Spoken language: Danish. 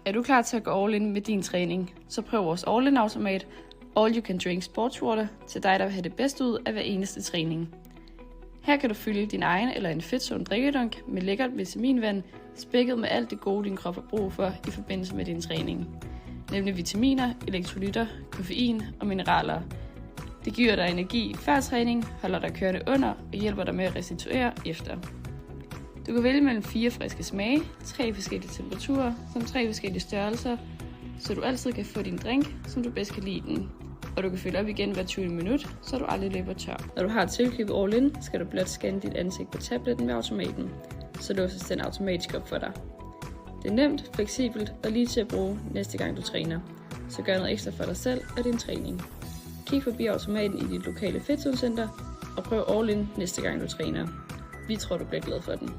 Er du klar til at gå all in med din træning, så prøv vores all-in-automat, All You Can Drink Sportswater, til dig, der vil have det bedste ud af hver eneste træning. Her kan du fylde din egen eller en fedtzone drikkedunk med lækkert vitaminvand, spækket med alt det gode, din krop har brug for i forbindelse med din træning. Nemlig vitaminer, elektrolytter, koffein og mineraler. Det giver dig energi før træning, holder dig kørende under og hjælper dig med at restituere efter. Du kan vælge mellem 4 friske smage, 3 forskellige temperaturer, samt 3 forskellige størrelser, så du altid kan få din drink, som du bedst kan lide den. Og du kan fylde op igen hver 20 minut, så du aldrig løber tør. Når du har tilkøbet all in, skal du blot scanne dit ansigt på tabletten ved automaten, så låses den automatisk op for dig. Det er nemt, fleksibelt og lige til at bruge næste gang du træner, så gør noget ekstra for dig selv og din træning. Kig forbi automaten i dit lokale fedtzonecenter og prøv all in næste gang du træner. Vi tror, du bliver glad for den.